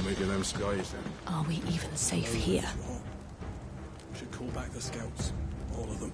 maybe them skies then. Are we even safe here? Should call back the scouts. All of them.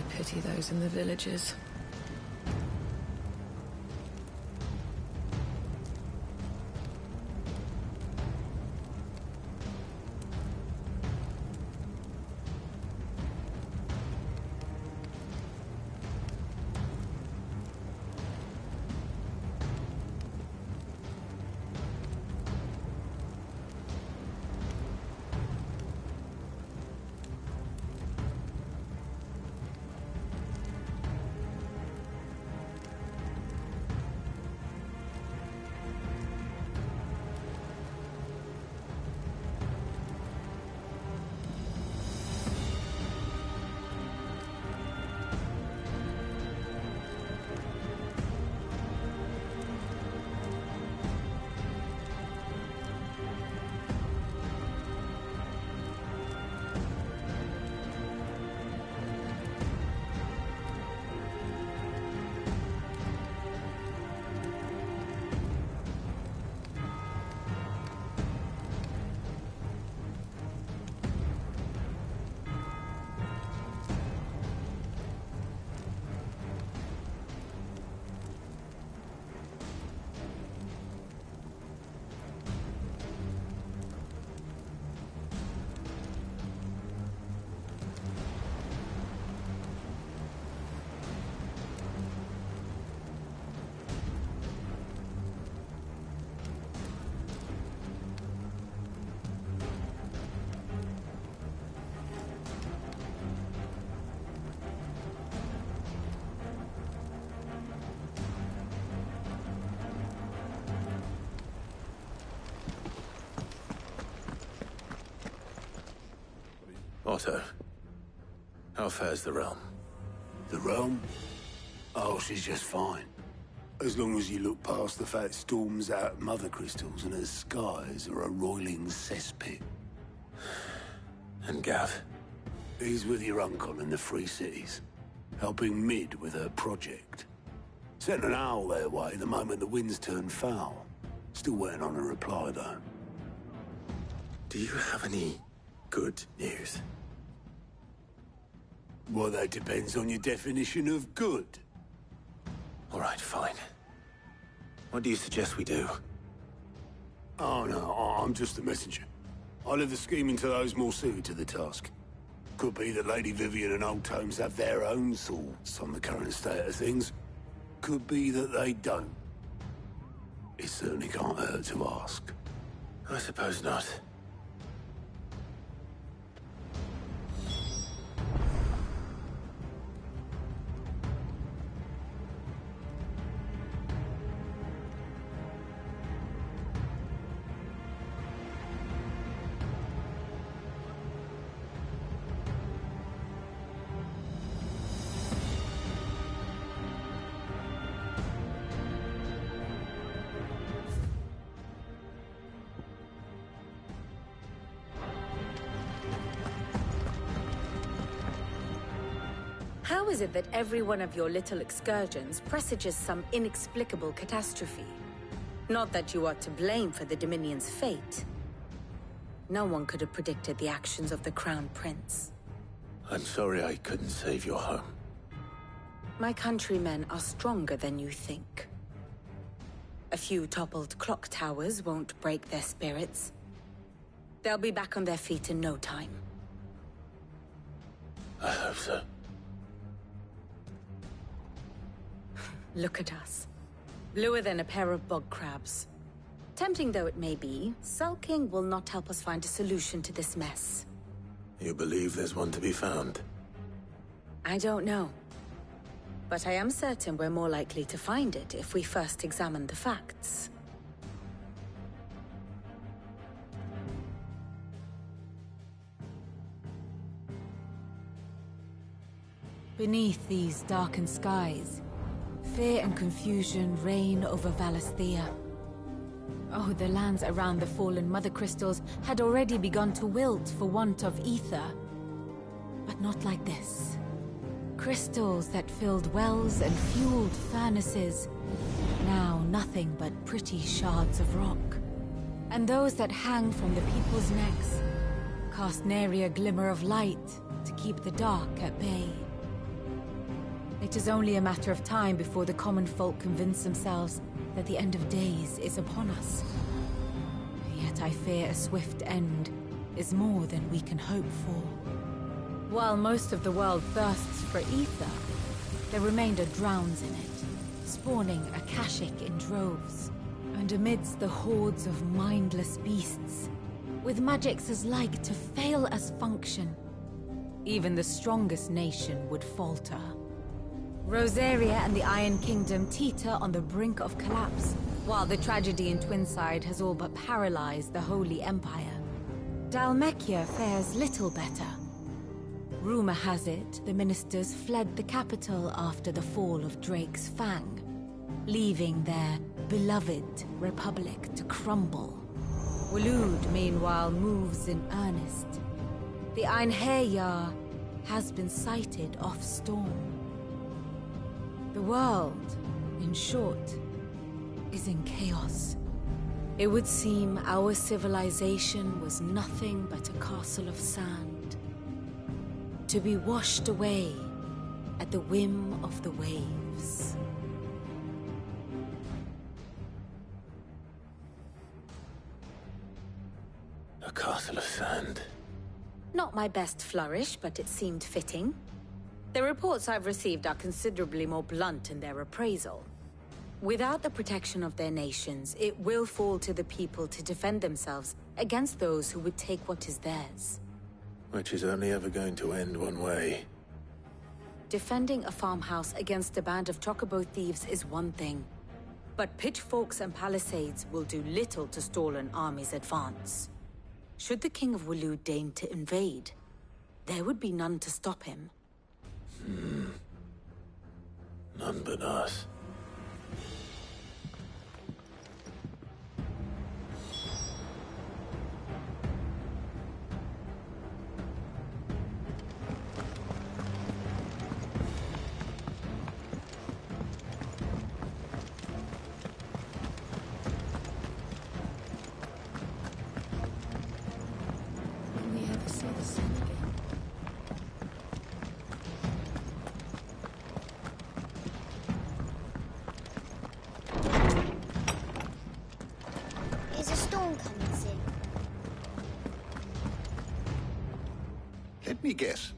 Pity those in the villages. Otto, how fares the realm? The realm? Oh, she's just fine. As long as you look past the fat storms out mother crystals and her skies are a roiling cesspit. And Gav? He's with your uncle in the Free Cities, helping Mid with her project. Sent an owl their way the moment the winds turned foul. Still waiting on a reply, though. Do you have any good news? Well, that depends on your definition of good. All right, fine. What do you suggest we do? Oh, no, I'm just a messenger. I'll leave the scheming to those more suited to the task. Could be that Lady Vivian and Old Tomes have their own thoughts on the current state of things. Could be that they don't. It certainly can't hurt to ask. I suppose not. How is it that every one of your little excursions presages some inexplicable catastrophe? Not that you are to blame for the Dominion's fate. No one could have predicted the actions of the Crown Prince. I'm sorry I couldn't save your home. My countrymen are stronger than you think. A few toppled clock towers won't break their spirits. They'll be back on their feet in no time. I hope so. Look at us. Bluer than a pair of bog crabs. Tempting though it may be, sulking will not help us find a solution to this mess. You believe there's one to be found? I don't know. But I am certain we're more likely to find it if we first examine the facts. Beneath these darkened skies, fear and confusion reign over Valisthea. Oh, the lands around the fallen Mother Crystals had already begun to wilt for want of ether. But not like this. Crystals that filled wells and fueled furnaces. Now nothing but pretty shards of rock. And those that hang from the people's necks cast nary a glimmer of light to keep the dark at bay. It is only a matter of time before the common folk convince themselves that the end of days is upon us. Yet I fear a swift end is more than we can hope for. While most of the world thirsts for ether, the remainder drowns in it, spawning Akashic in droves. And amidst the hordes of mindless beasts, with magics as like to fail as function, even the strongest nation would falter. Rosaria and the Iron Kingdom teeter on the brink of collapse, while the tragedy in Twinside has all but paralyzed the Holy Empire. Dalmekia fares little better. Rumor has it the ministers fled the capital after the fall of Drake's Fang, leaving their beloved republic to crumble. Waloed, meanwhile, moves in earnest. The Einherjar has been sighted off-storm. The world, in short, is in chaos. It would seem our civilization was nothing but a castle of sand, to be washed away at the whim of the waves. A castle of sand. Not my best flourish, but it seemed fitting. The reports I've received are considerably more blunt in their appraisal. Without the protection of their nations, it will fall to the people to defend themselves against those who would take what is theirs. Which is only ever going to end one way. Defending a farmhouse against a band of chocobo thieves is one thing, but pitchforks and palisades will do little to stall an army's advance. Should the King of Waloed deign to invade, there would be none to stop him. None but us. Will we ever see the sun again? Is a storm coming soon? Let me guess.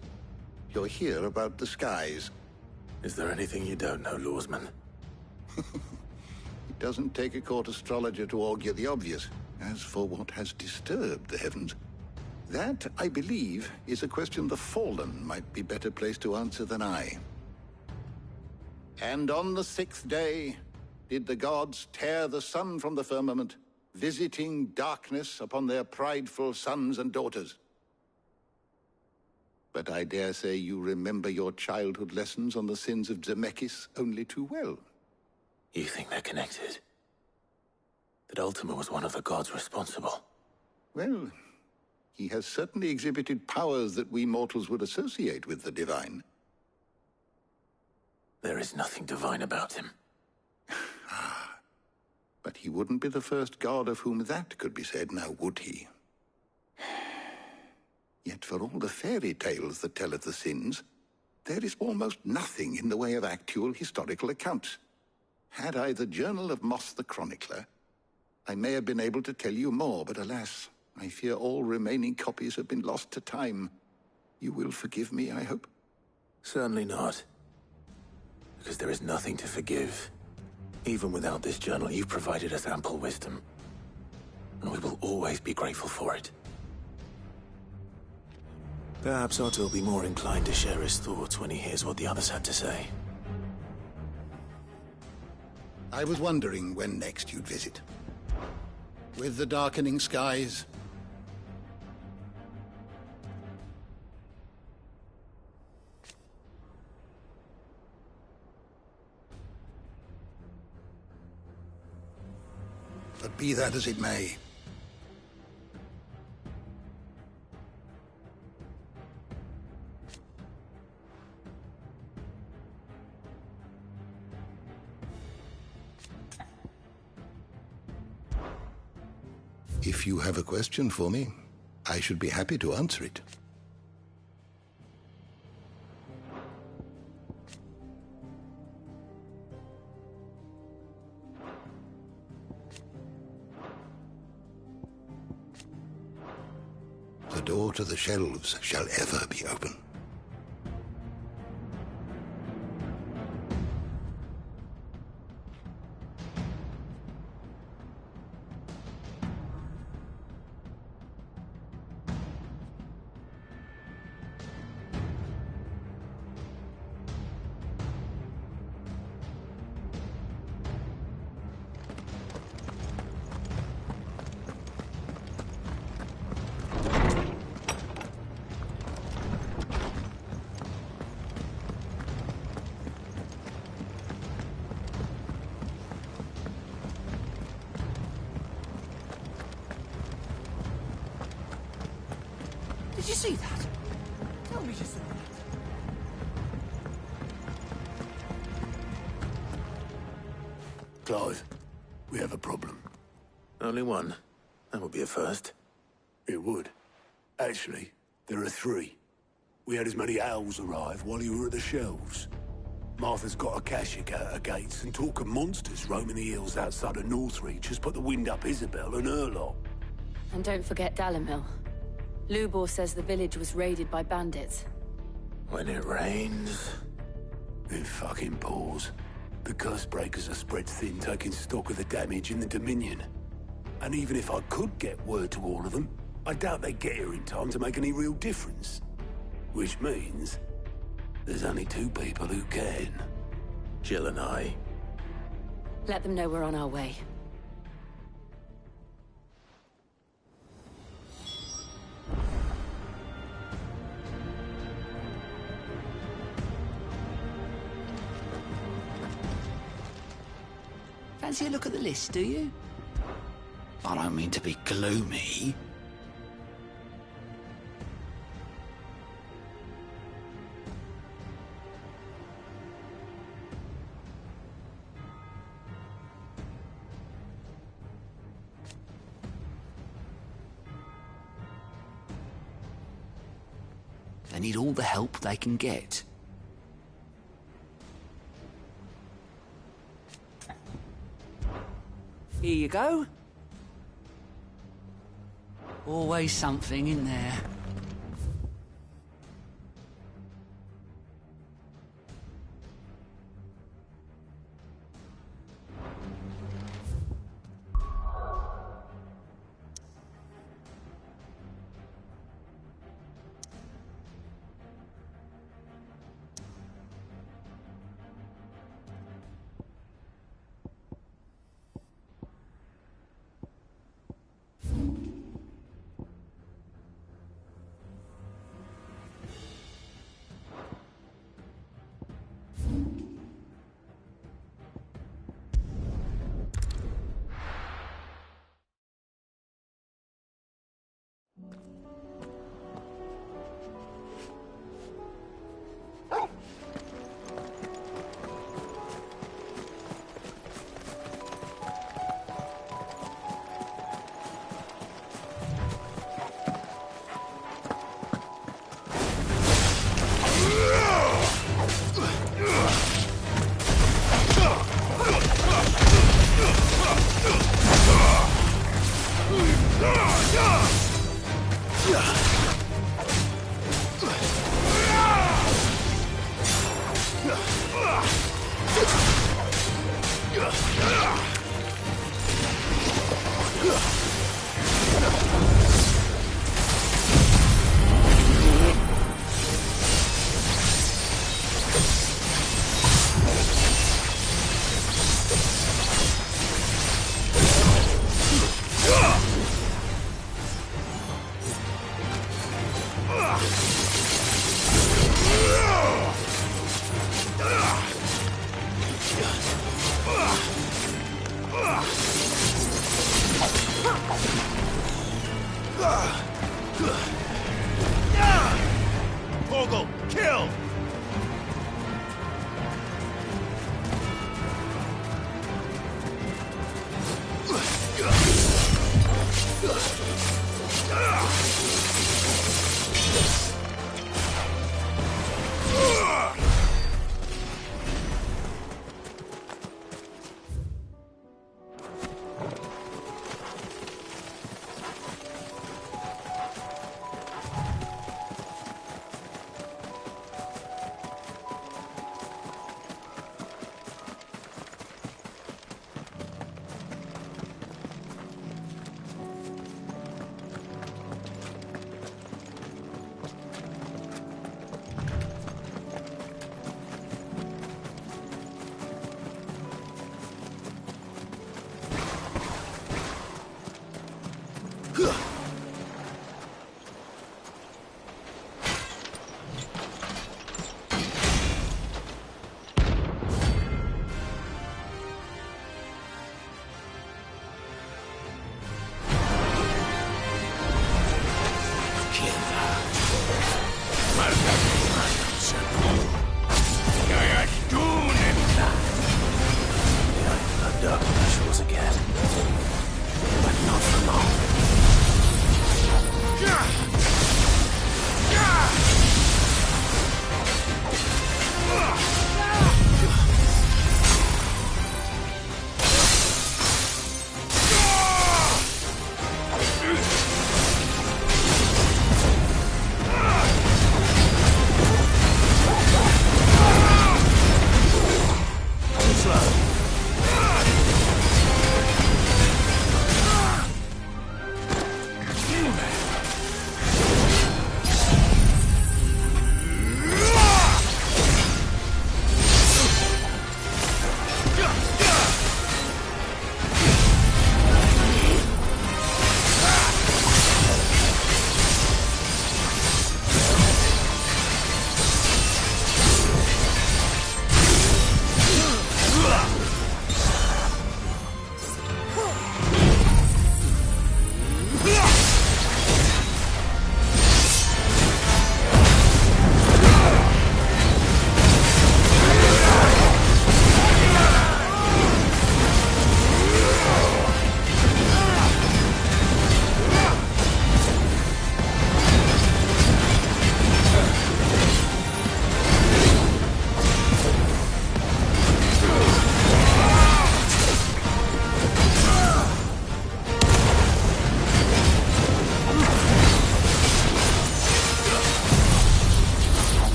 You're here about the skies. Is there anything you don't know, Lawsman? It doesn't take a court astrologer to augur the obvious. As for what has disturbed the heavens, that, I believe, is a question the Fallen might be better placed to answer than I. And on the 6th day did the gods tear the sun from the firmament, visiting darkness upon their prideful sons and daughters. But I dare say you remember your childhood lessons on the sins of Zemeckis only too well. You think they're connected? That Ultima was one of the gods responsible? Well, he has certainly exhibited powers that we mortals would associate with the divine. There is nothing divine about him. But he wouldn't be the first god of whom that could be said, now would he? Yet for all the fairy tales that tell of the sins, there is almost nothing in the way of actual historical accounts. Had I the Journal of Moss the Chronicler, I may have been able to tell you more, but alas, I fear all remaining copies have been lost to time. You will forgive me, I hope? Certainly not. Because there is nothing to forgive. Even without this journal, you've provided us ample wisdom. And we will always be grateful for it. Perhaps Otto will be more inclined to share his thoughts when he hears what the others had to say. I was wondering when next you'd visit. With the darkening skies, but be that as it may, if you have a question for me, I should be happy to answer it. The door to the shelves shall ever be open. Did you see that? Tell me you saw that. Clive, we have a problem. Only one. That would be a first. It would. Actually, there are 3. We had as many owls arrive while you were at the shelves. Martha's got a Akashic out her gates, and talk of monsters roaming the hills outside of Northreach has put the wind up Isabel and her lot. And don't forget Dalimil. Lubor says the village was raided by bandits. When it rains... It fucking pours. The curse breakers are spread thin, taking stock of the damage in the Dominion. And even if I could get word to all of them, I doubt they'd get here in time to make any real difference. Which means there's only 2 people who can. Jill and I. Let them know we're on our way. fancy a look at the list, do you? I don't mean to be gloomy. They need all the help they can get. Here you go. Always something in there.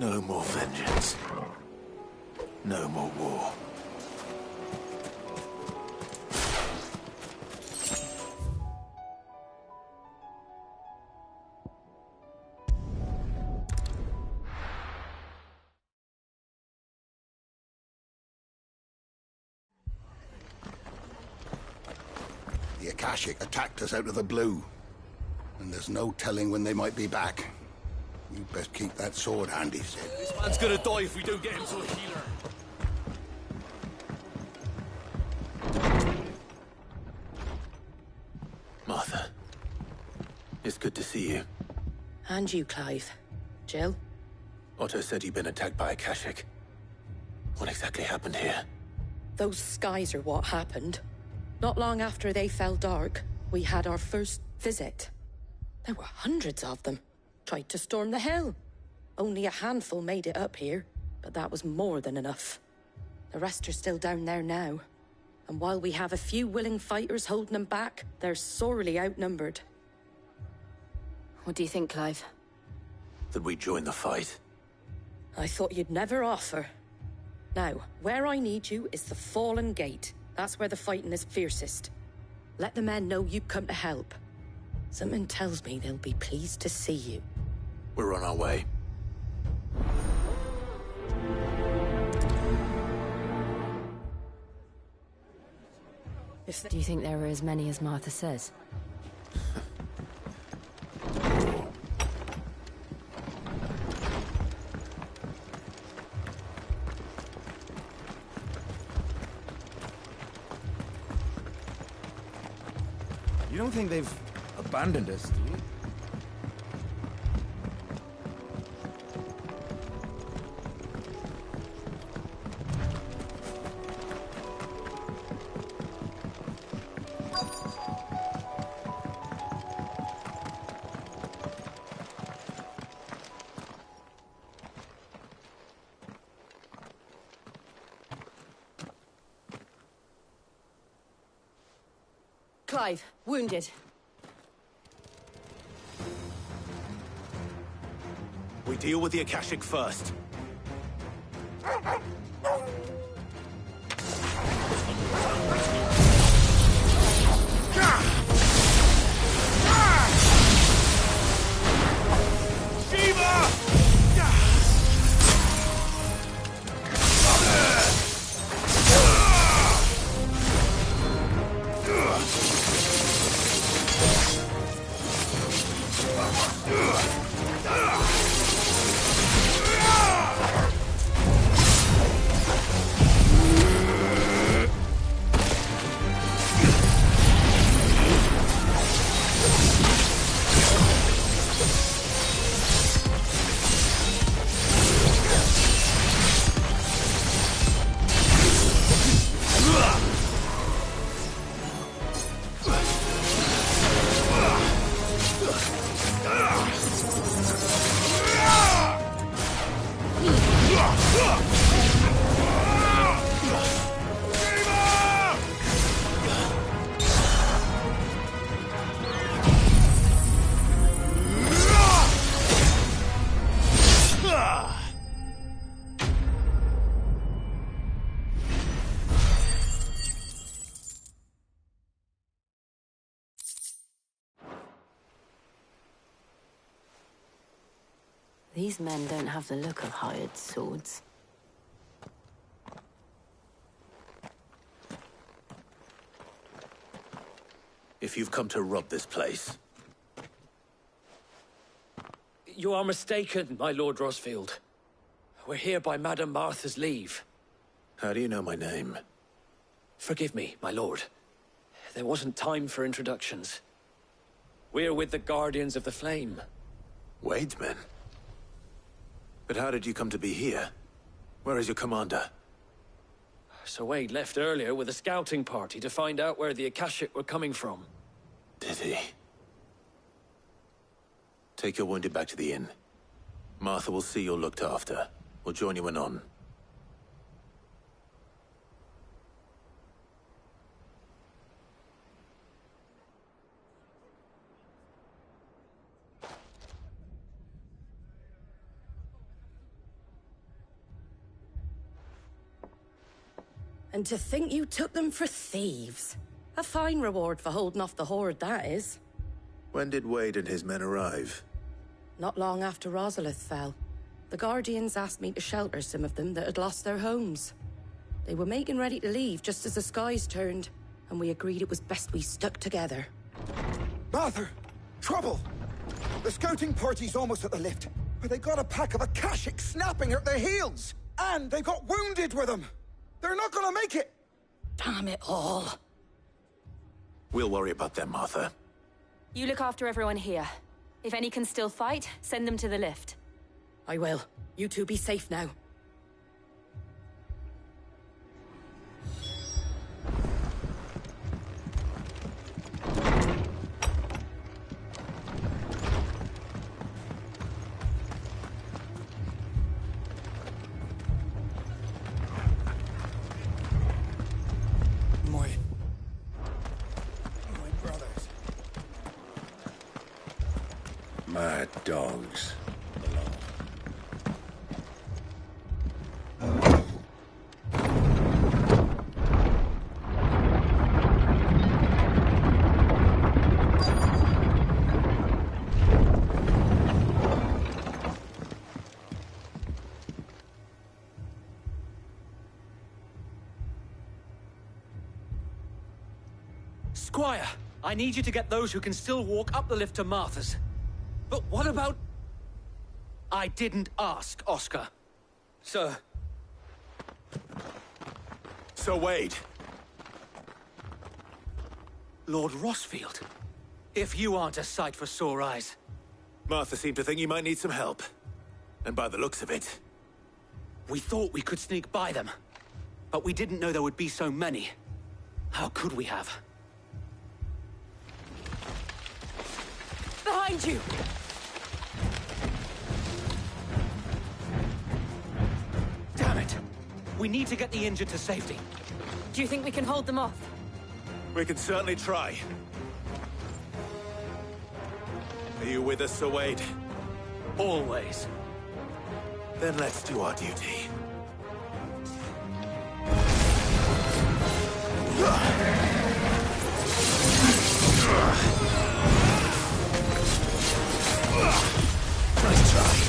No more vengeance. No more war. The Akashic attacked us out of the blue. And there's no telling when they might be back. You best keep that sword handy, Sid. This man's gonna die if we don't get him to a healer. Martha. It's good to see you. And you, Clive. Jill? Otto said you'd been attacked by Akashic. What exactly happened here? Those skies are what happened. Not long after they fell dark, we had our first visit. There were hundreds of them. Tried to storm the hill. Only a handful made it up here, but that was more than enough. The rest are still down there now. And while we have a few willing fighters holding them back, they're sorely outnumbered. What do you think, Clive? That we join the fight? I thought you'd never offer. Now, where I need you is the Fallen Gate. That's where the fighting is fiercest. Let the men know you've come to help. Something tells me they'll be pleased to see you. We're on our way. Do you think there are as many as Martha says? You don't think they've abandoned us, do you? Clive, wounded. We deal with the Akashic first. These men don't have the look of hired swords. If you've come to rob this place, You are mistaken, my Lord Rosfield. We're here by Madame Martha's leave. how do you know my name? Forgive me, my lord. There wasn't time for introductions. We're with the Guardians of the Flame. Wade's men? But how did you come to be here? Where is your commander? Sir Wade left earlier with a scouting party to find out where the Akashic were coming from. Did he? Take your wounded back to the inn. Martha will see you're looked after. We'll join you anon. And to think you took them for thieves. A fine reward for holding off the horde, that is. When did Wade and his men arrive? Not long after Rosalith fell. The Guardians asked me to shelter some of them that had lost their homes. They were making ready to leave just as the skies turned, and we agreed it was best we stuck together. Martha! Trouble! The scouting party's almost at the lift, but they got a pack of Akashic snapping at their heels! And they got wounded with them! They're not gonna make it! Damn it all. We'll worry about them, Martha. You look after everyone here. If any can still fight, send them to the lift. I will. You two be safe now. Mad dogs. Squire, I need you to get those who can still walk up the lift to Martha's. But what about... I didn't ask, Oscar. Sir. Sir Wade. Lord Rossfield. If you aren't a sight for sore eyes. Martha seemed to think you might need some help. And by the looks of it... We thought we could sneak by them. But we didn't know there would be so many. How could we have? Behind you! Damn it! We need to get the injured to safety. Do you think we can hold them off? We can certainly try. Are you with us, Sir Wade? Always. Then let's do our duty. Nice try.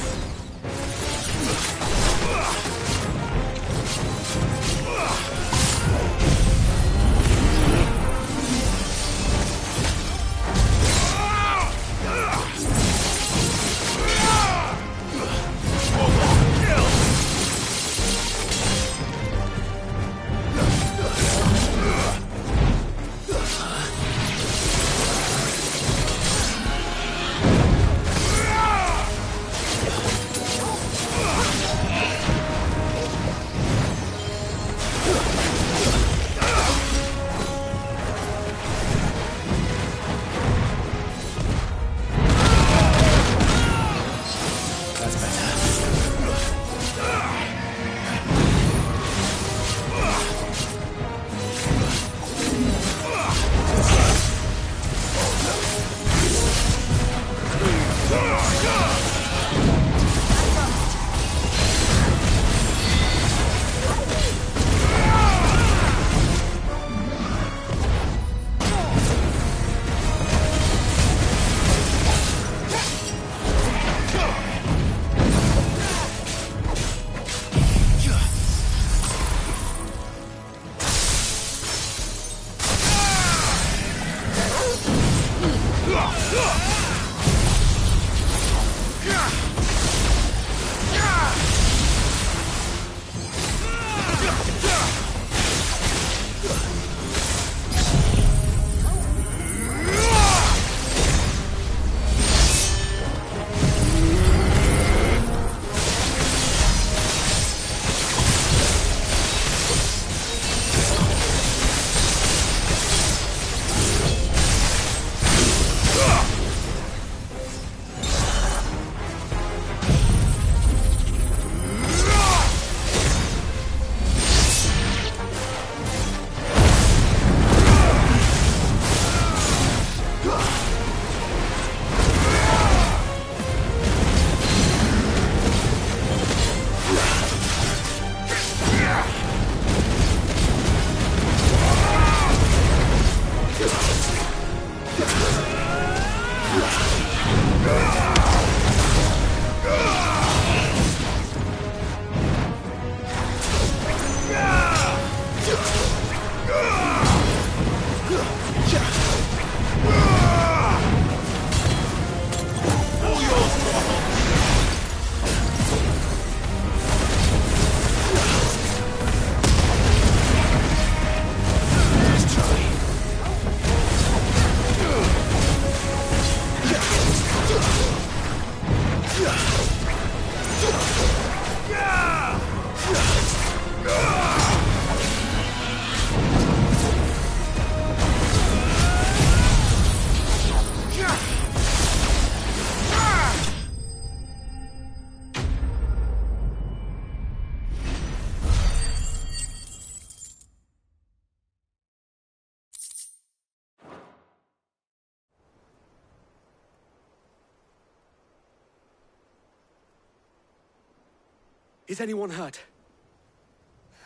Is anyone hurt?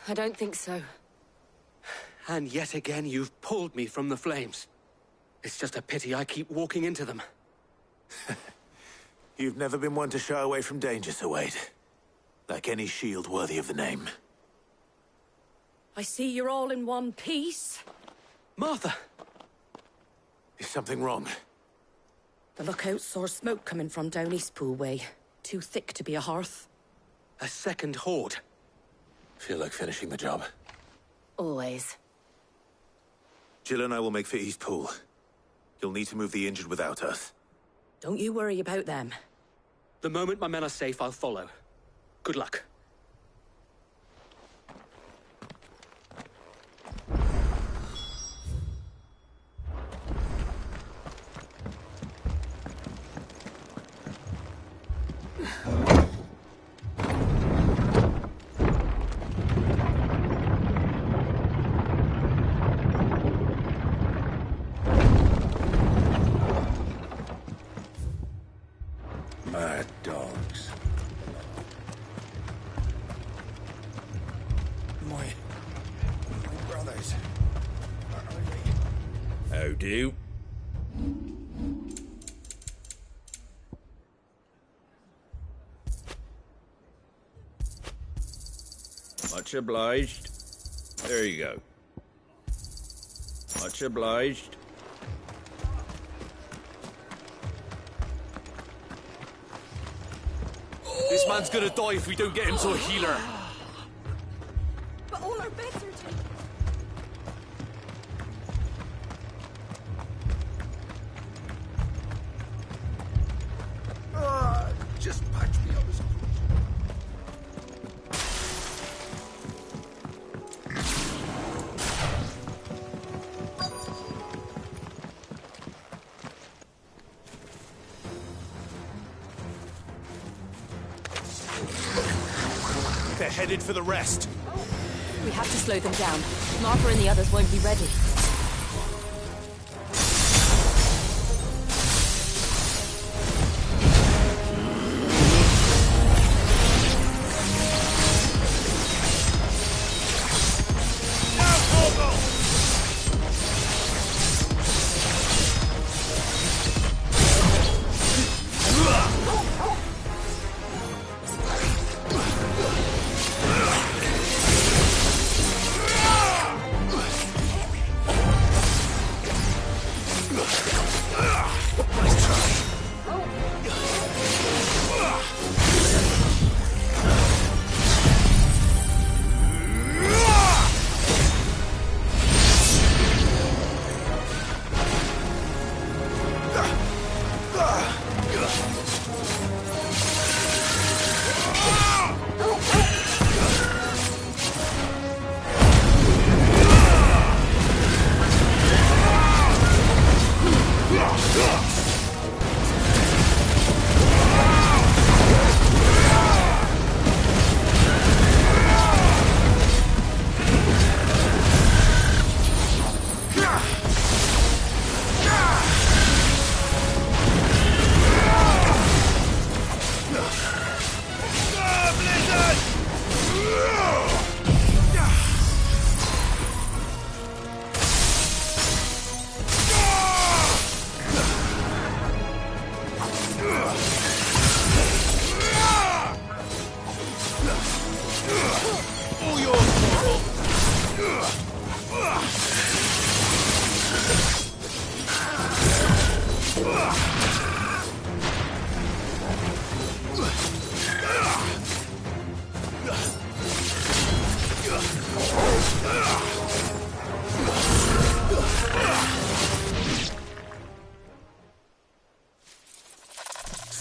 I don't think so. And yet again, you've pulled me from the flames. It's just a pity I keep walking into them. You've never been one to shy away from danger, Sir Wade. Like any shield worthy of the name. I see you're all in one piece. Martha! Is something wrong? The lookout saw smoke coming from down Eastpool way. Too thick to be a hearth. A second horde. Feel like finishing the job. Always. Jill and I will make for Eastpool. You'll need to move the injured without us. Don't you worry about them. The moment my men are safe, I'll follow. Good luck. Mad dogs. My brothers. How do? Much obliged. There you go. Much obliged. This man's gonna die if we don't get him to a healer. But all our beds are taken. Just patch me up as They're headed for the rest. We have to slow them down. Martha and the others won't be ready.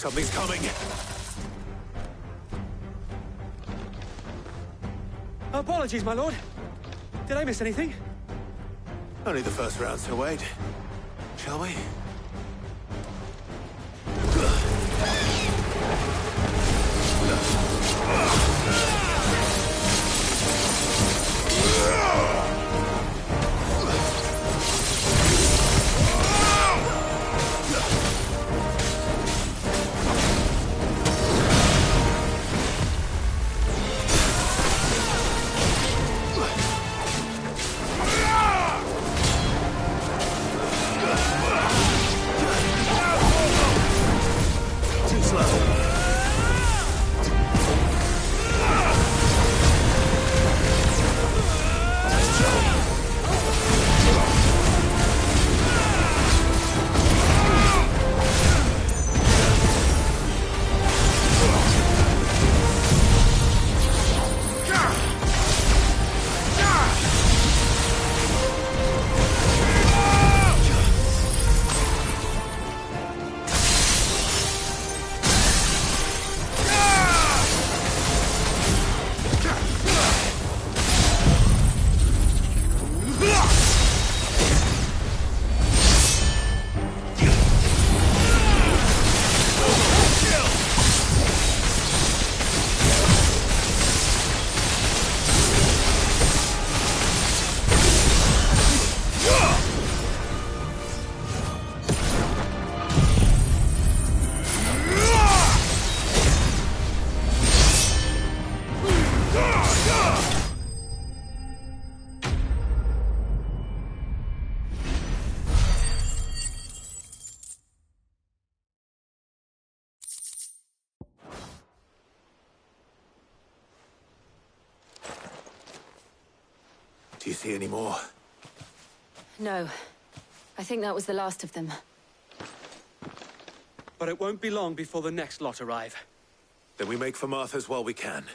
Something's coming. Apologies, my lord. Did I miss anything? Only the first round, Sir Wade. Shall we? Do you see any more? No. I think that was the last of them. But it won't be long before the next lot arrive. Then we make for Martha's while we can.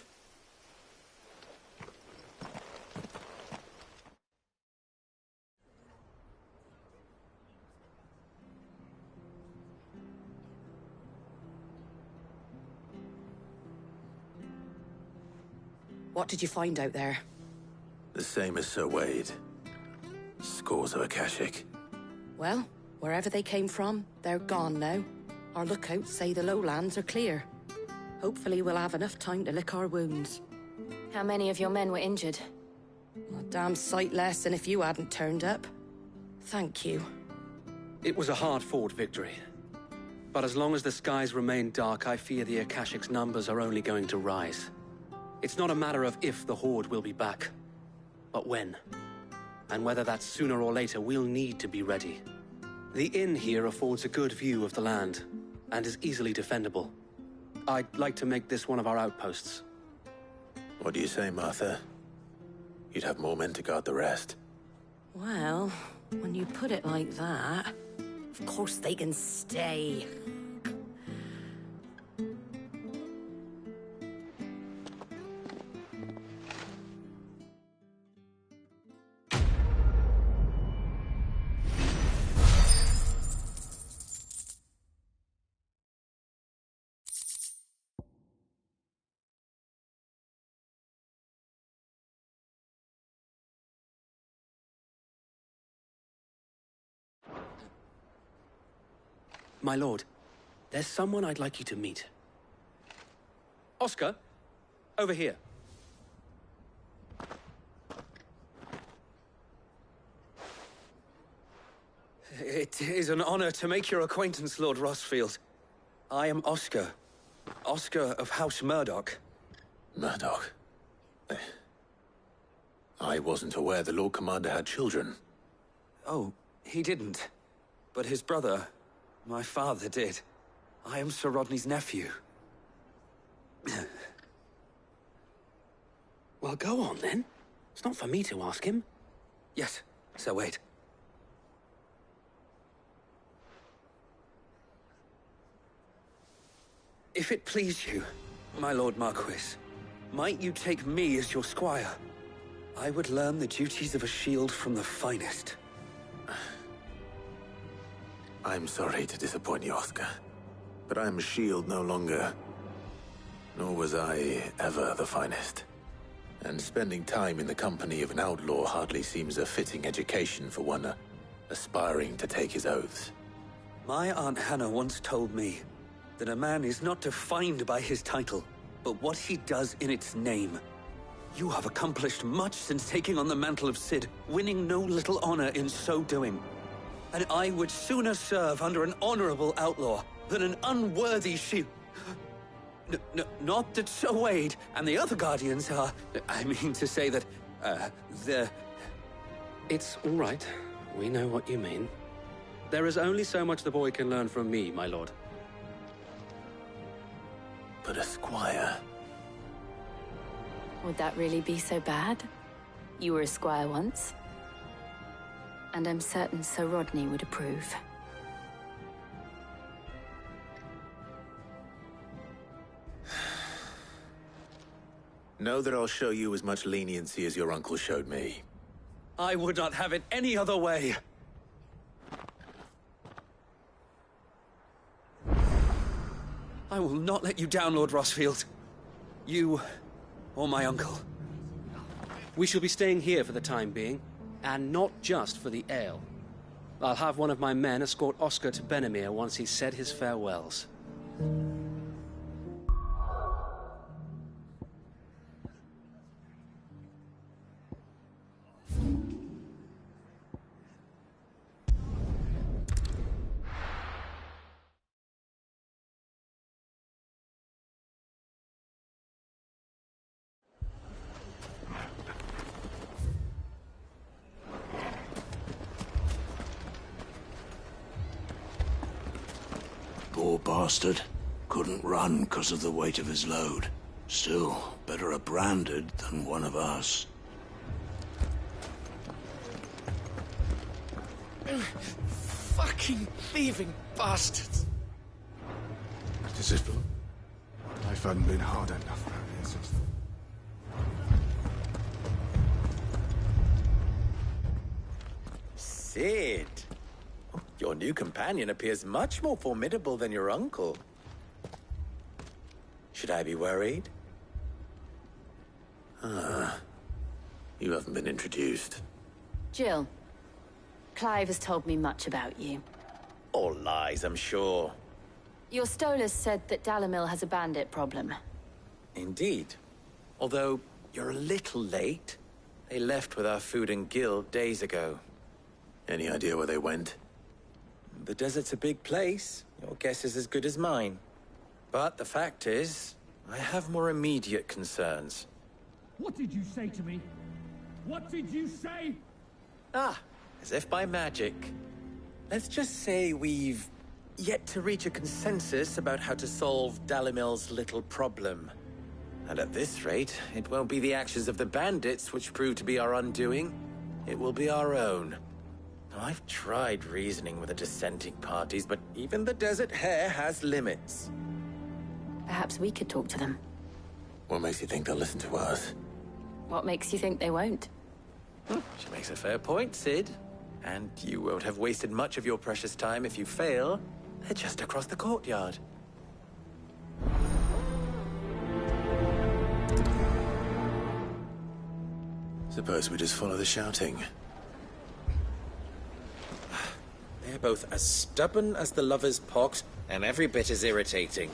What did you find out there? The same as Sir Wade. Scores of Akashic. Well, wherever they came from, they're gone now. Our lookouts say the lowlands are clear. Hopefully we'll have enough time to lick our wounds. How many of your men were injured? A damn sight less than if you hadn't turned up. Thank you. It was a hard-fought victory. But as long as the skies remain dark, I fear the Akashic's numbers are only going to rise. It's not a matter of if the Horde will be back, but when. And whether that's sooner or later, we'll need to be ready. The inn here affords a good view of the land, and is easily defendable. I'd like to make this one of our outposts. What do you say, Martha? You'd have more men to guard the rest. Well, when you put it like that, of course they can stay. My lord, there's someone I'd like you to meet. Oscar, over here. It is an honor to make your acquaintance, Lord Rossfield. I am Oscar. Oscar of House Murdoch. Murdoch? I wasn't aware the Lord Commander had children. Oh, he didn't. But his brother, my father, did. I am Sir Rodney's nephew. Well, go on, then. It's not for me to ask him. Yes, Sir Wade. If it please you, my Lord Marquis, might you take me as your squire? I would learn the duties of a shield from the finest. I'm sorry to disappoint you, Oscar, but I'm a shield no longer. Nor was I ever the finest. And spending time in the company of an outlaw hardly seems a fitting education for one aspiring to take his oaths. My Aunt Hannah once told me that a man is not defined by his title, but what he does in its name. You have accomplished much since taking on the mantle of Cid, winning no little honor in so doing. And I would sooner serve under an honorable outlaw than an unworthy shield. Not that Sir Wade and the other Guardians are... I mean to say that, they're... It's all right. We know what you mean. There is only so much the boy can learn from me, my lord. But a squire... Would that really be so bad? You were a squire once. And I'm certain Sir Rodney would approve. Know that I'll show you as much leniency as your uncle showed me. I would not have it any other way. I will not let you down, Lord Rossfield. You, or my uncle. We shall be staying here for the time being, and not just for the ale. I'll have one of my men escort Oscar to Benimir once he's said his farewells. Poor bastard. Couldn't run because of the weight of his load. Still, better a branded than one of us. Fucking thieving bastards. As if life hadn't been hard enough around here since. Sid. Your new companion appears much more formidable than your uncle. Should I be worried? You haven't been introduced. Jill, Clive has told me much about you. All lies, I'm sure. Your Stolas said that Dalamil has a bandit problem. Indeed. Although, you're a little late. They left with our food and guild days ago. Any idea where they went? The desert's a big place. Your guess is as good as mine. But the fact is, I have more immediate concerns. What did you say to me? What did you say? As if by magic. Let's just say we've yet to reach a consensus about how to solve Dalamil's little problem. And at this rate, it won't be the actions of the bandits which prove to be our undoing. It will be our own. I've tried reasoning with the dissenting parties, but even the Desert Hare has limits. Perhaps we could talk to them. What makes you think they'll listen to us? What makes you think they won't? She makes a fair point, Sid. And you won't have wasted much of your precious time if you fail. They're just across the courtyard. Suppose we just follow the shouting. They're both as stubborn as the lover's pox, and every bit as irritating.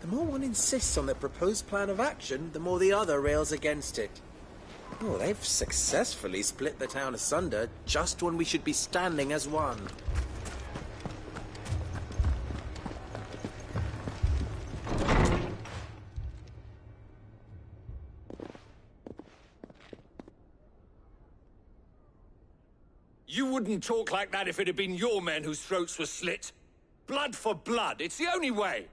The more one insists on their proposed plan of action, the more the other rails against it. Oh, they've successfully split the town asunder just when we should be standing as one. You wouldn't talk like that if it had been your men whose throats were slit. Blood for blood, it's the only way.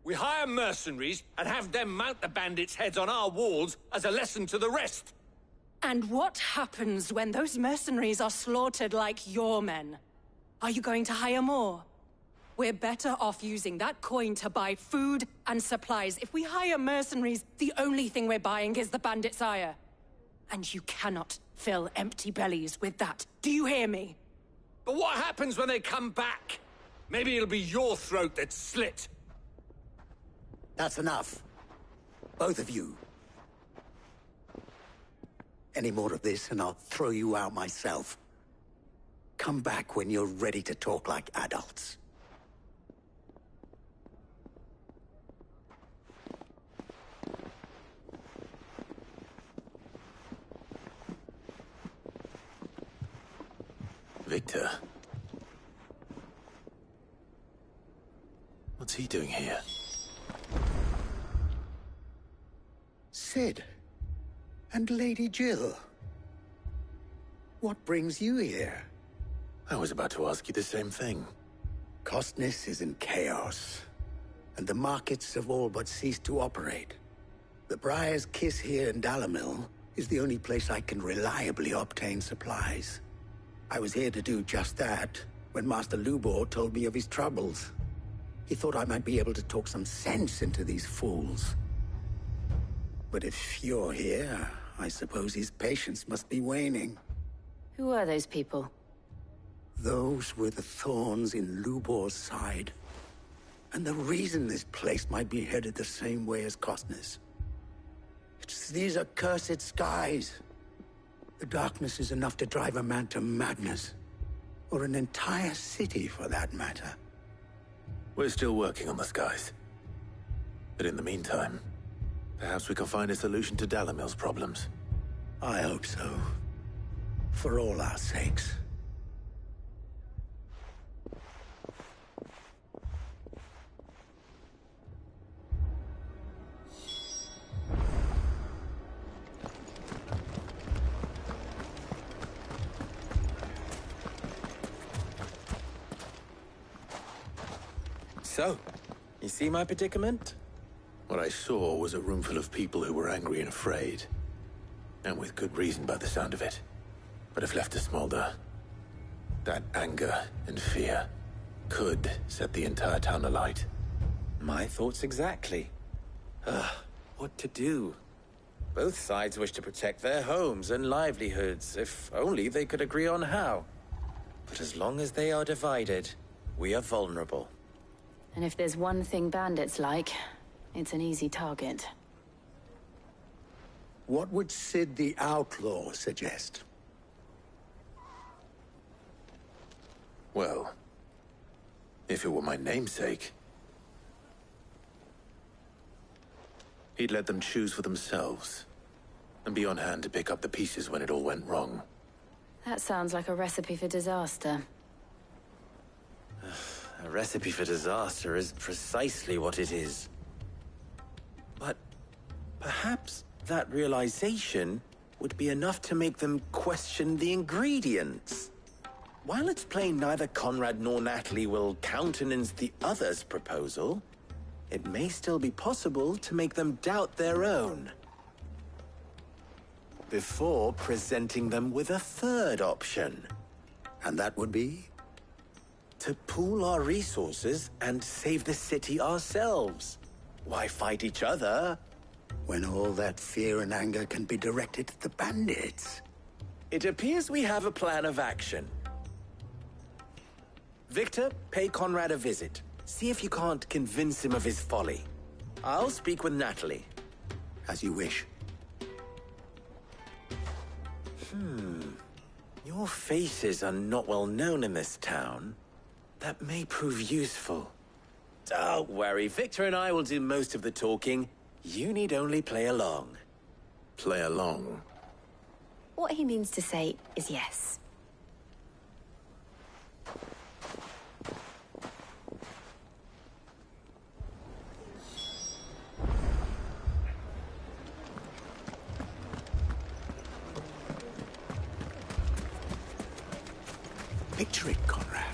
We hire mercenaries and have them mount the bandits' heads on our walls as a lesson to the rest. And what happens when those mercenaries are slaughtered like your men? Are you going to hire more? We're better off using that coin to buy food and supplies. If we hire mercenaries, the only thing we're buying is the bandits' ire. And you cannot fill empty bellies with that. Do you hear me? But what happens when they come back? Maybe it'll be your throat that's slit. That's enough. Both of you. Any more of this and I'll throw you out myself. Come back when you're ready to talk like adults. Victor. What's he doing here? Sid. And Lady Jill. What brings you here? I was about to ask you the same thing. Costness is in chaos, and the markets have all but ceased to operate. The Briar's Kiss here in Dalamil is the only place I can reliably obtain supplies. I was here to do just that when Master Lubor told me of his troubles. He thought I might be able to talk some sense into these fools. But if you're here, I suppose his patience must be waning. Who are those people? Those were the thorns in Lubor's side. And the reason this place might be headed the same way as Costness. It's these accursed skies. The darkness is enough to drive a man to madness. Or an entire city, for that matter. We're still working on the skies. But in the meantime, perhaps we can find a solution to Dalamil's problems. I hope so. For all our sakes. So, you see my predicament? What I saw was a room full of people who were angry and afraid. And with good reason by the sound of it. But if left to smolder, That anger and fear could set the entire town alight. My thoughts exactly. What to do? Both sides wish to protect their homes and livelihoods, if only they could agree on how. But as long as they are divided, we are vulnerable. And if there's one thing bandits like, it's an easy target. What would Sid the Outlaw suggest? Well, if it were my namesake, he'd let them choose for themselves, and be on hand to pick up the pieces when it all went wrong. That sounds like a recipe for disaster. A recipe for disaster is precisely what it is. But perhaps that realization would be enough to make them question the ingredients. While it's plain neither Conrad nor Natalie will countenance the other's proposal, it may still be possible to make them doubt their own. Before presenting them with a third option. And that would be? To pool our resources and save the city ourselves. Why fight each other? When all that fear and anger can be directed at the bandits. It appears we have a plan of action. Victor, pay Conrad a visit. See if you can't convince him of his folly. I'll speak with Natalie. As you wish. Your faces are not well known in this town. That may prove useful. Don't worry, Victor and I will do most of the talking. You need only play along. Play along? What he means to say is yes. Picture it, Conrad.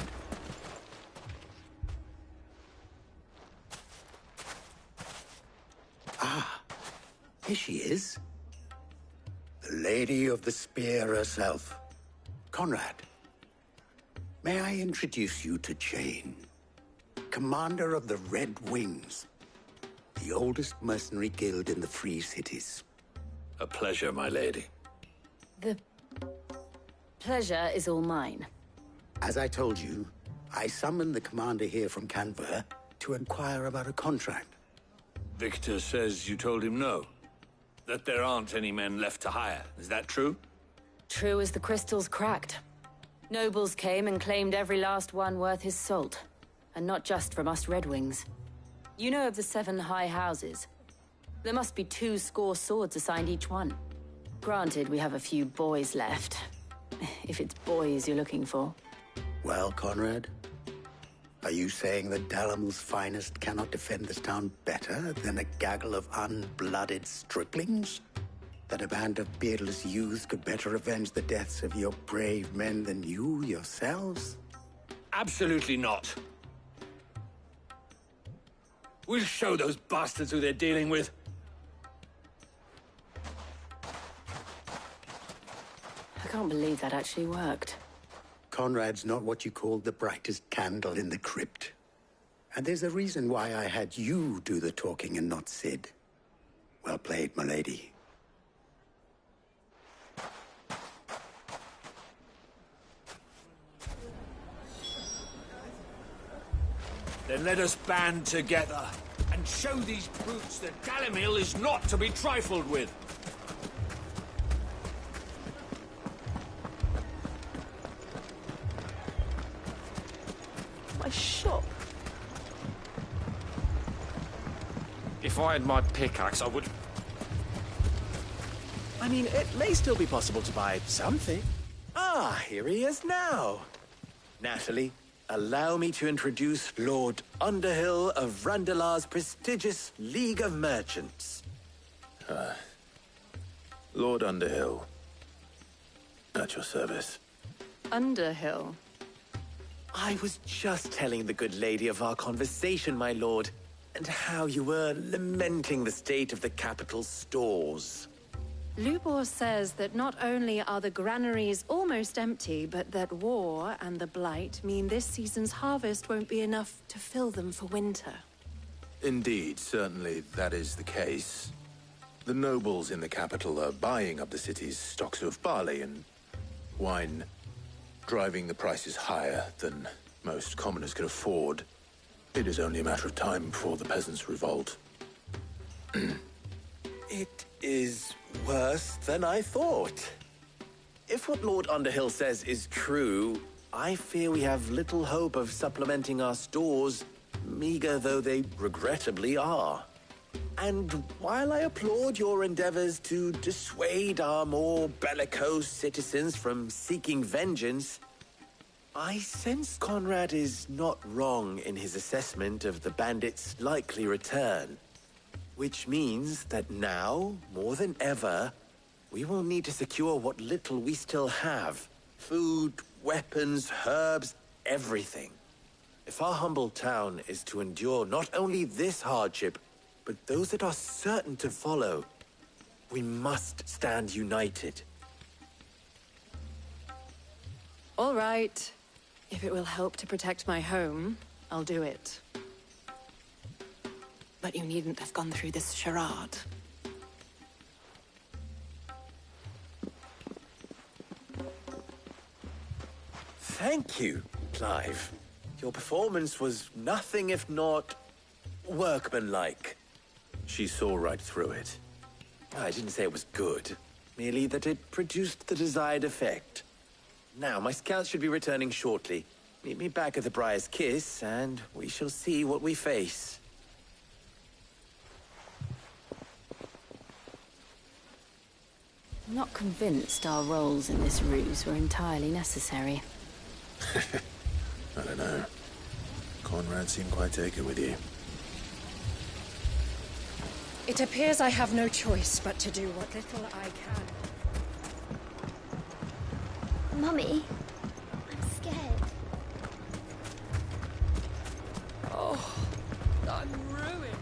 Here she is. The Lady of the Spear herself. Conrad, may I introduce you to Jane, commander of the Red Wings, the oldest mercenary guild in the Free Cities. A pleasure, my lady. The pleasure is all mine. As I told you, I summoned the commander here from Canver to inquire about a contract. Victor says you told him no. That there aren't any men left to hire. Is that true? True as the crystals cracked. Nobles came and claimed every last one worth his salt. And not just from us Red Wings. You know of the 7 high houses. There must be 2 swords assigned each one. Granted, we have a few boys left. If it's boys you're looking for. Well, Conrad, are you saying that Dalamel's finest cannot defend this town better than a gaggle of unblooded striplings? That a band of beardless youths could better avenge the deaths of your brave men than you yourselves? Absolutely not. We'll show those bastards who they're dealing with. I can't believe that actually worked. Conrad's not what you call the brightest candle in the crypt. And there's a reason why I had you do the talking and not Sid. Well played, my lady. Then let us band together and show these brutes that Dalimil is not to be trifled with. My shop. If I had my pickaxe, I would... I mean, it may still be possible to buy something. Ah, here he is now. Natalie, allow me to introduce Lord Underhill of Randalar's prestigious League of Merchants. Lord Underhill. At your service. Underhill? I was just telling the good lady of our conversation, my lord, and how you were lamenting the state of the capital's stores. Lubor says that not only are the granaries almost empty, but that war and the Blight mean this season's harvest won't be enough to fill them for winter. Indeed, certainly that is the case. The nobles in the capital are buying up the city's stocks of barley and wine, driving the prices higher than most commoners can afford. It is only a matter of time before the peasants revolt. It is worse than I thought. If what Lord Underhill says is true, I fear we have little hope of supplementing our stores, meager though they regrettably are. And while I applaud your endeavors to dissuade our more bellicose citizens from seeking vengeance, I sense Conrad is not wrong in his assessment of the bandits' likely return. Which means that now, more than ever, we will need to secure what little we still have. Food, weapons, herbs, everything. If our humble town is to endure not only this hardship, but those that are certain to follow, we must stand united. All right. If it will help to protect my home, I'll do it. But you needn't have gone through this charade. Thank you, Clive. Your performance was nothing if not workmanlike. She saw right through it. I didn't say it was good, merely that it produced the desired effect. Now, my scouts should be returning shortly. Meet me back at the Briar's Kiss, and we shall see what we face. I'm not convinced our roles in this ruse were entirely necessary. I don't know. Conrad seemed quite taken with you. It appears I have no choice but to do what little I can. Mummy, I'm scared. Oh, I'm ruined.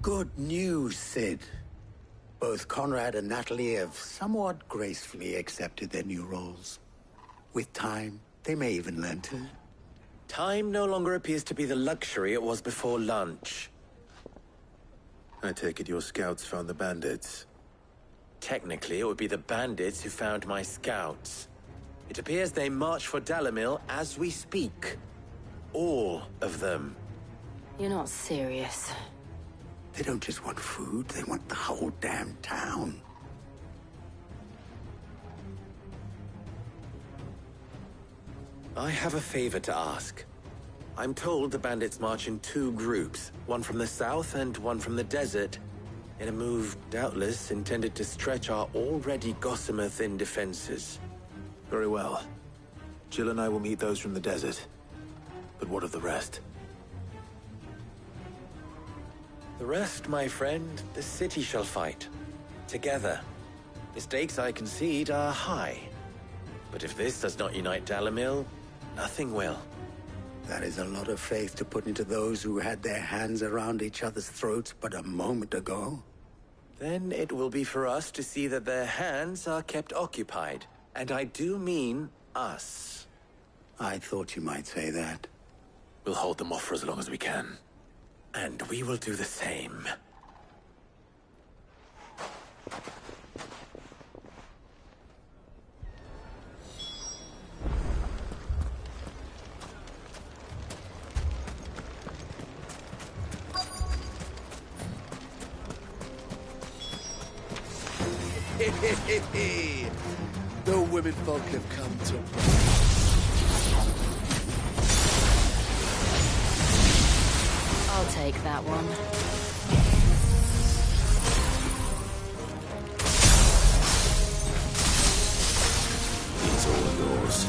Good news, Sid. Both Conrad and Natalie have somewhat gracefully accepted their new roles. With time, they may even learn to. Time no longer appears to be the luxury it was before lunch. I take it your scouts found the bandits. Technically, it would be the bandits who found my scouts. It appears they march for Dalimil as we speak. All of them. You're not serious. They don't just want food, they want the whole damn town. I have a favor to ask. I'm told the bandits march in two groups, one from the south and one from the desert, in a move doubtless intended to stretch our already gossamer-thin defenses. Very well. Jill and I will meet those from the desert. But what of the rest? The rest, my friend, the city shall fight. Together. The stakes, I concede, are high. But if this does not unite Dalimil, nothing will. That is a lot of faith to put into those who had their hands around each other's throats but a moment ago. Then it will be for us to see that their hands are kept occupied. And I do mean us. I thought you might say that. We'll hold them off for as long as we can. And we will do the same. The women folk have come to... I'll take that one. It's all yours.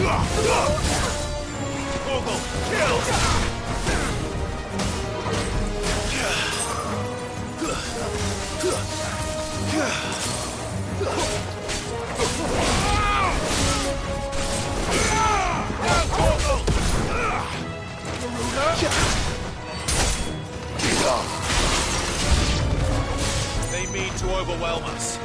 Modo, kill! They mean to overwhelm us.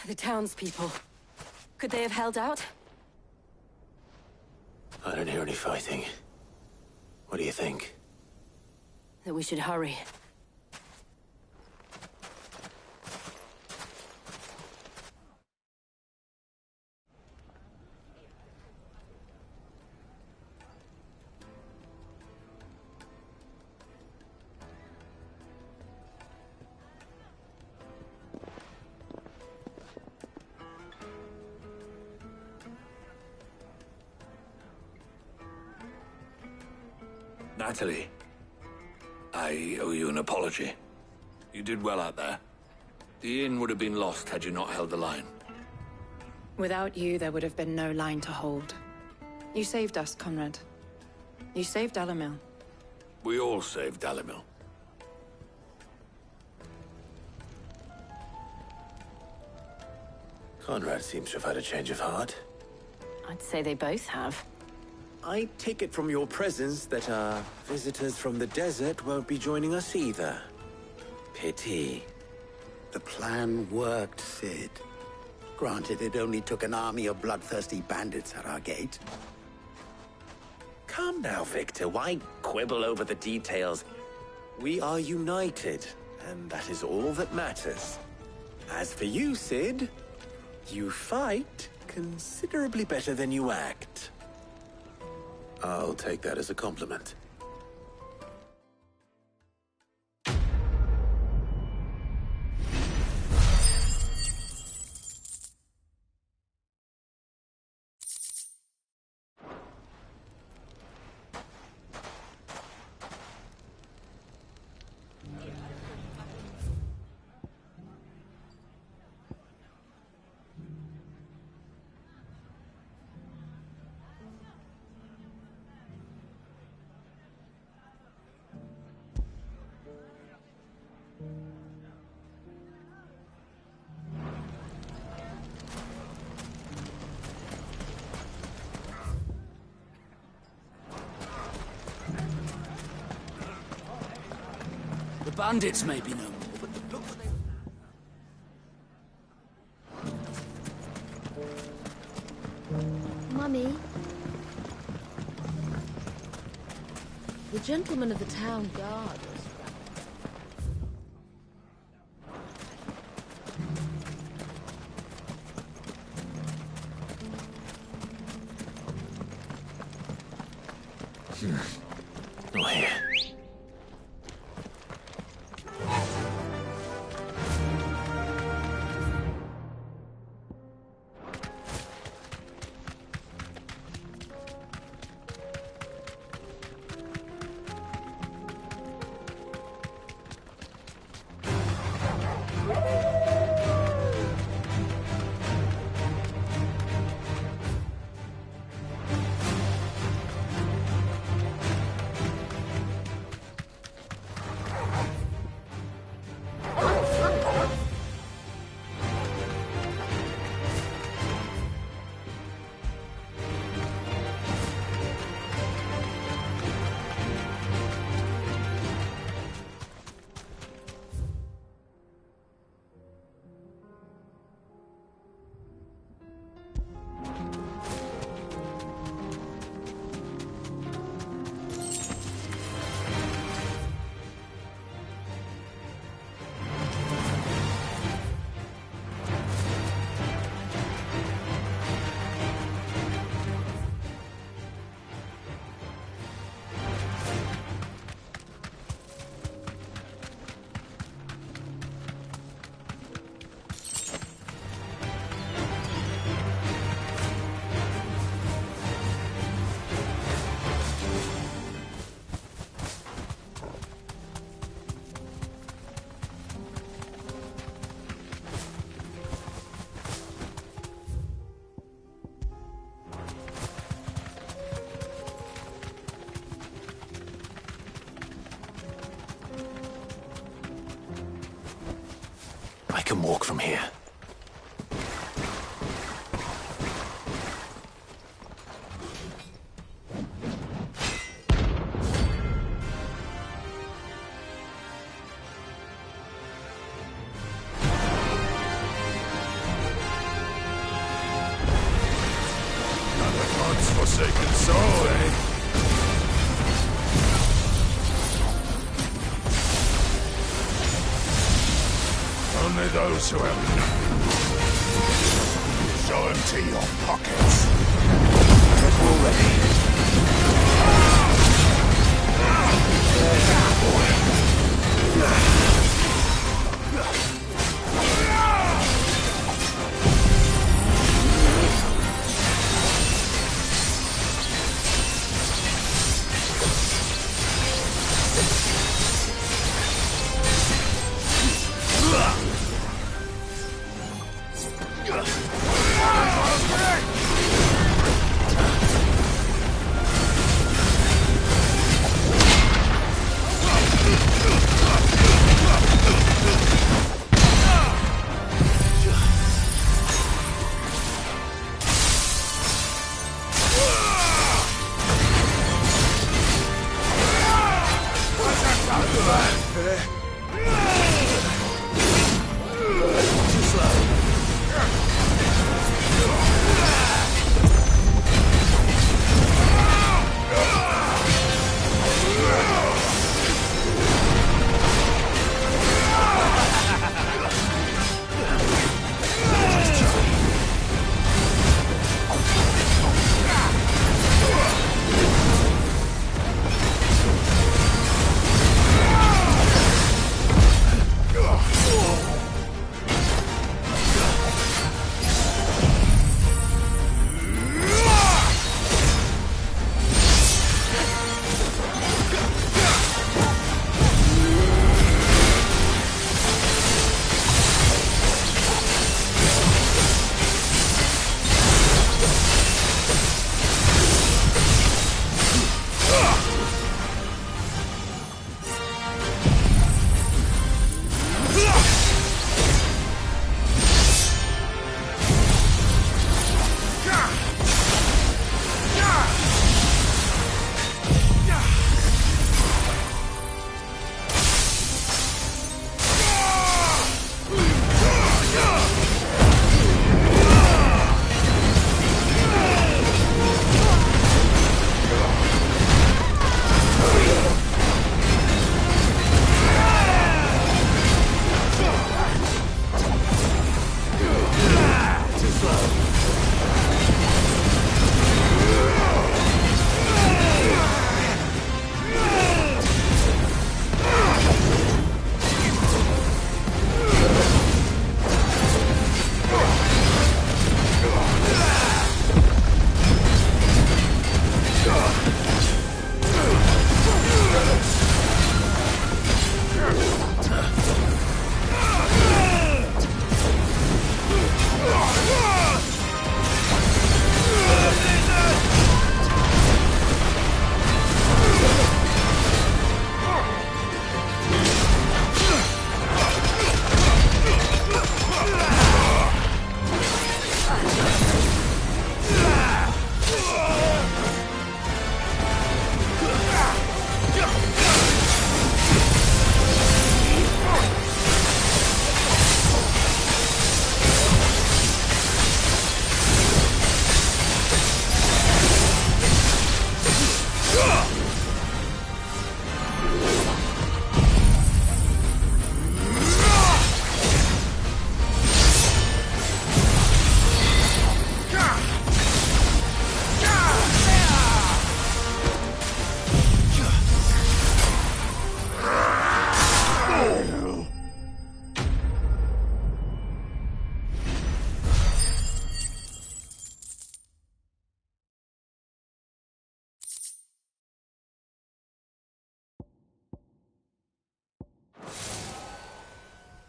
The townspeople. Could they have held out? I don't hear any fighting. What do you think? That we should hurry. Natalie, I owe you an apology. You did well out there. The inn would have been lost had you not held the line. Without you, there would have been no line to hold. You saved us, Conrad. You saved Dalimil. We all saved Dalimil. Conrad seems to have had a change of heart. I'd say they both have. I take it from your presence that our visitors from the desert won't be joining us either. Pity. The plan worked, Sid. Granted, it only took an army of bloodthirsty bandits at our gate. Calm now, Victor. Why quibble over the details? We are united, and that is all that matters. As for you, Sid, you fight considerably better than you act. I'll take that as a compliment. — bandits may be no more, but look what they... Mummy? The gentleman of the town guard was... Oh, here. I can walk from here. God's forsaken soul, eh? Only those who have so empty your pockets. Already.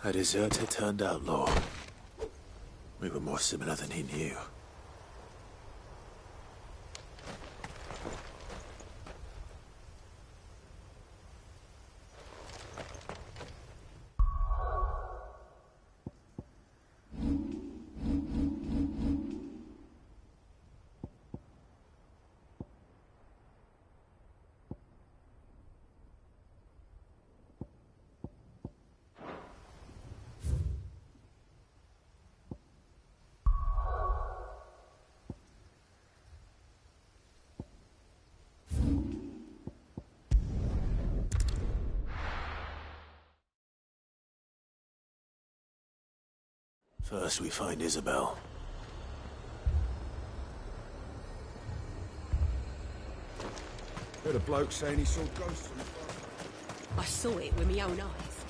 A deserter turned outlaw. We were more similar than he knew. First we find Isabel. Heard a bloke saying he saw ghosts on the phone. I saw it with my own eyes.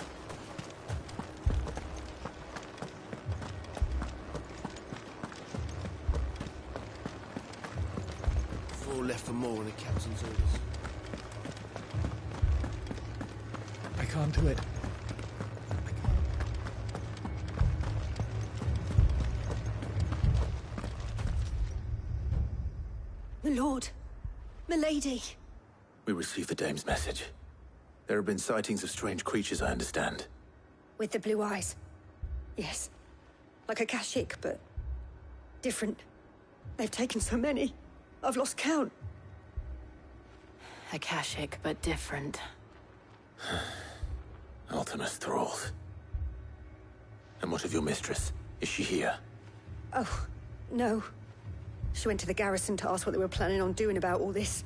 Four left for more on the captain's orders. I can't do it. My lord. Milady. We received the dame's message. There have been sightings of strange creatures, I understand. With the blue eyes. Yes. Like a Kashik, but different. They've taken so many. I've lost count. Akashic, but different. Ultimus thralls. And what of your mistress? Is she here? Oh, no. She went to the garrison to ask what they were planning on doing about all this.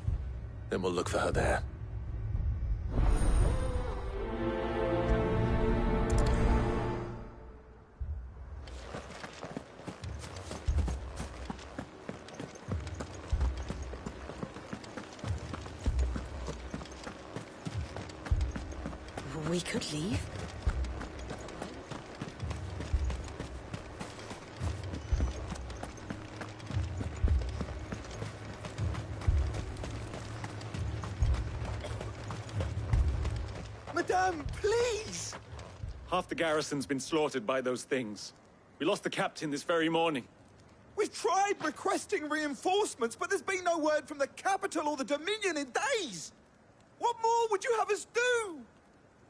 Then we'll look for her there. We could leave. Madame, please! Half the garrison's been slaughtered by those things. We lost the captain this very morning. We've tried requesting reinforcements, but there's been no word from the capital or the Dominion in days! What more would you have us do?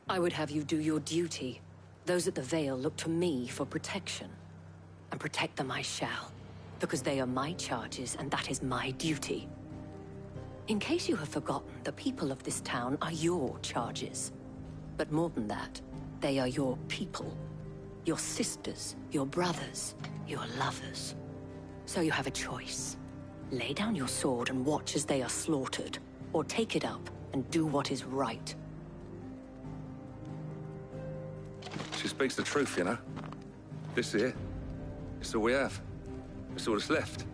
I would have you do your duty. Those at the Vale look to me for protection. And protect them I shall. Because they are my charges, and that is my duty. In case you have forgotten, the people of this town are your charges. But more than that, they are your people. Your sisters, your brothers, your lovers. So you have a choice. Lay down your sword and watch as they are slaughtered. Or take it up and do what is right. She speaks the truth, you know. This here, it's all we have. It's all that's left.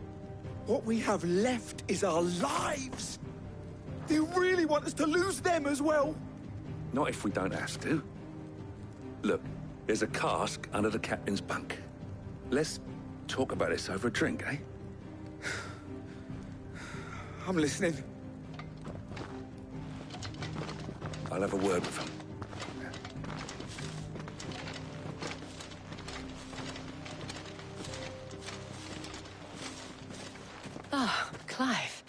What we have left is our lives! Do you really want us to lose them as well? Not if we don't have to. Look, there's a cask under the captain's bunk. Let's talk about this over a drink, eh? I'm listening. I'll have a word with him. Ah, Clive.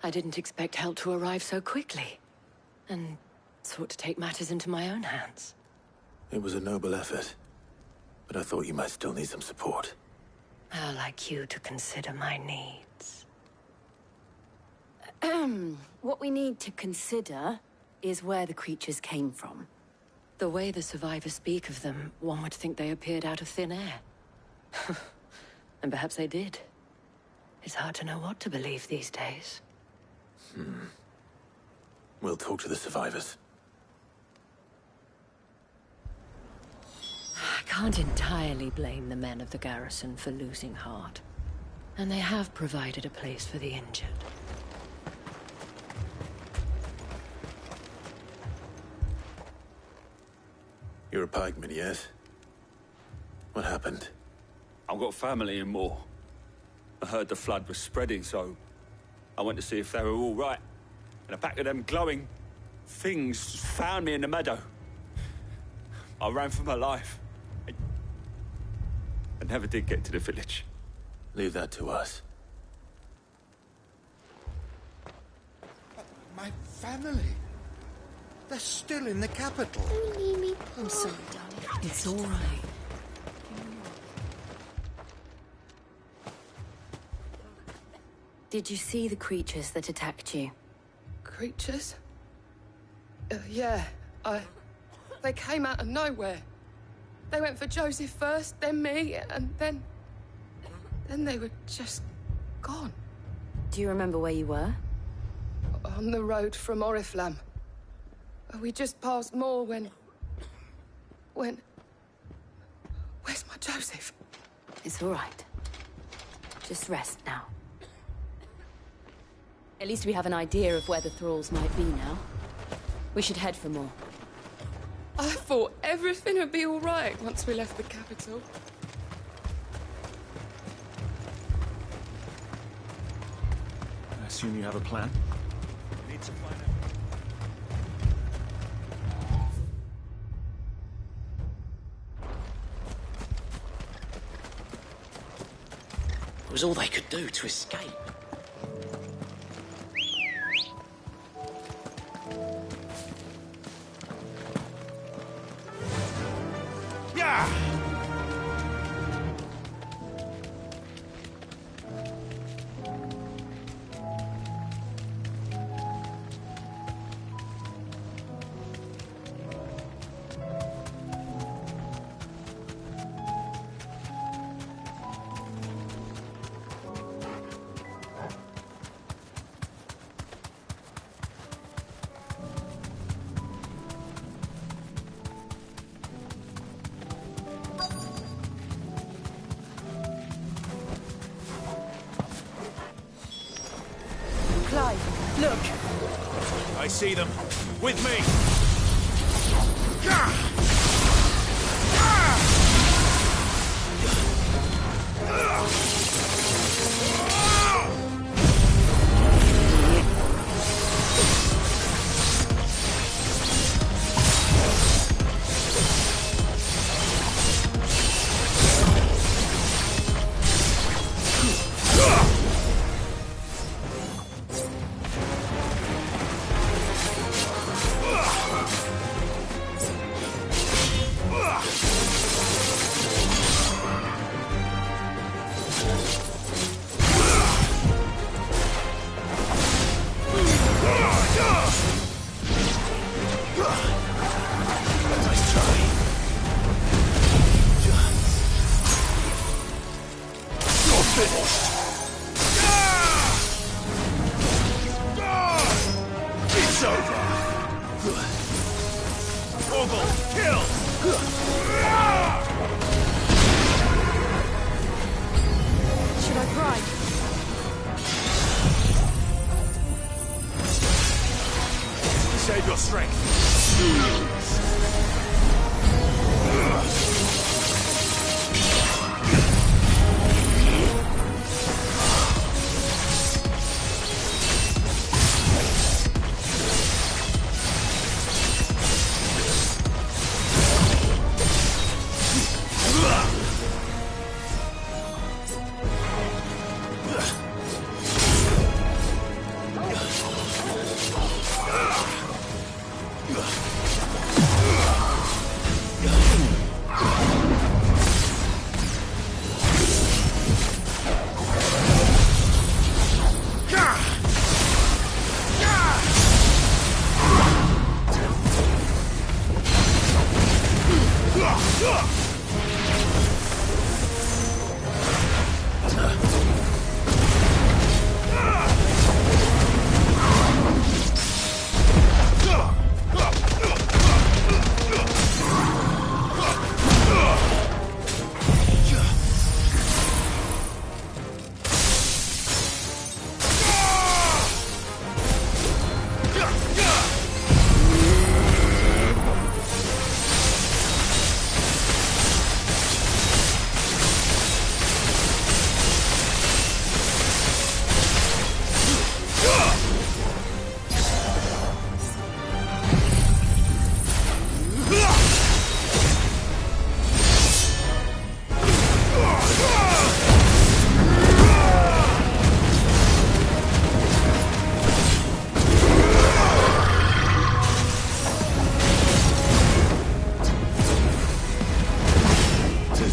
I didn't expect help to arrive so quickly. And sought to take matters into my own hands. It was a noble effort. But I thought you might still need some support. I'd like you to consider my needs. What we need to consider is where the creatures came from. The way the survivors speak of them, one would think they appeared out of thin air. And perhaps they did. It's hard to know what to believe these days. We'll talk to the survivors. I can't entirely blame the men of the garrison for losing heart. And they have provided a place for the injured. You're a pikeman, yes? What happened? I've got family in Moor. I heard the flood was spreading, so I went to see if they were all right. And a pack of them glowing things found me in the meadow. I ran for my life. I never did get to the village. Leave that to us. My family. They're still in the capital. I'm sorry, darling. It's all right. Did you see the creatures that attacked you? Creatures? Yeah, they came out of nowhere. They went for Joseph first, then me, and then they were just gone. Do you remember where you were? On the road from Oriflamme. We just passed Moor when... Where's my Joseph? It's all right. Just rest now. At least we have an idea of where the thralls might be now. We should head for more. I thought everything would be all right once we left the capital. I assume you have a plan? Need to find out. It was all they could do to escape. Look! I see them. With me!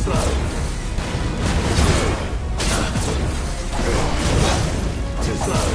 slow. Too slow.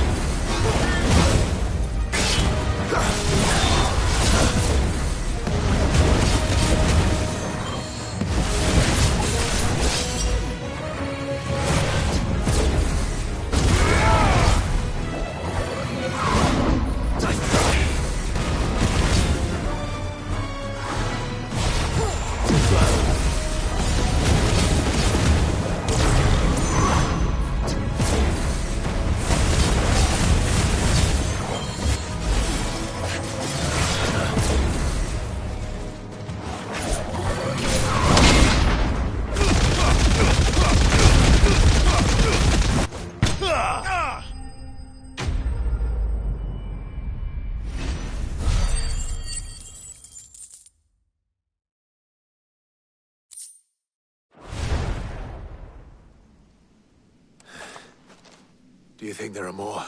Do you think there are more?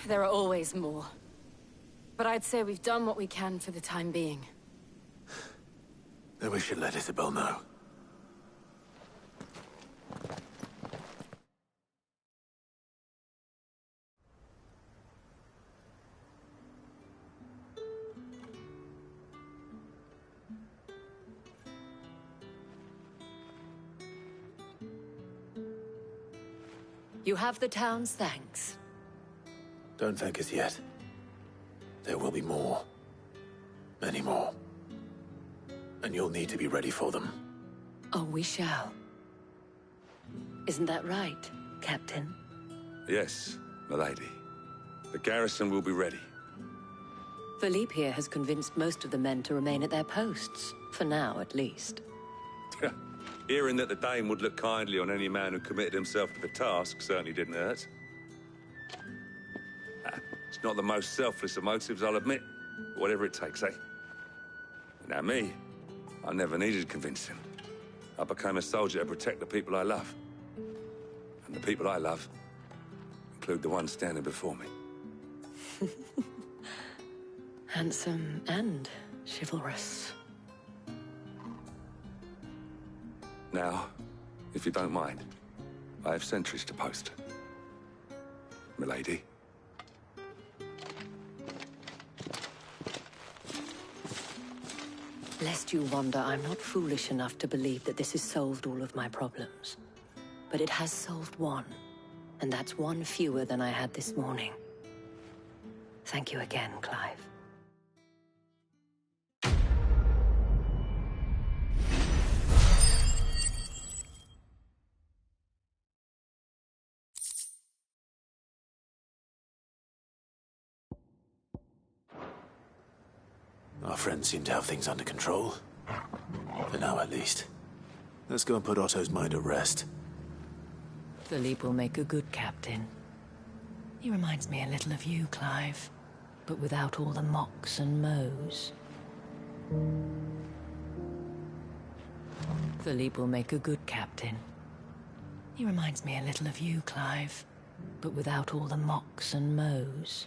There are always more. But I'd say we've done what we can for the time being. Then we should let Isabel know. You have the town's thanks. Don't thank us yet. There will be more. Many more. And you'll need to be ready for them. Oh, we shall. Isn't that right, Captain? Yes, milady. The garrison will be ready. Philippe here has convinced most of the men to remain at their posts. For now, at least. Hearing that the Dane would look kindly on any man who committed himself to the task certainly didn't hurt. It's not the most selfless of motives, I'll admit. Whatever it takes, eh? Now me, I never needed convincing. I became a soldier to protect the people I love. And the people I love include the ones standing before me. Handsome and chivalrous. Now, if you don't mind, I have sentries to post. Milady. Lest you wonder, I'm not foolish enough to believe that this has solved all of my problems. But it has solved one, and that's one fewer than I had this morning. Thank you again, Clive. Our friends seem to have things under control. For now, at least. Let's go and put Otto's mind at rest. Philippe will make a good captain. He reminds me a little of you, Clive. But without all the mocks and mows. Philippe will make a good captain. He reminds me a little of you, Clive. But without all the mocks and mows.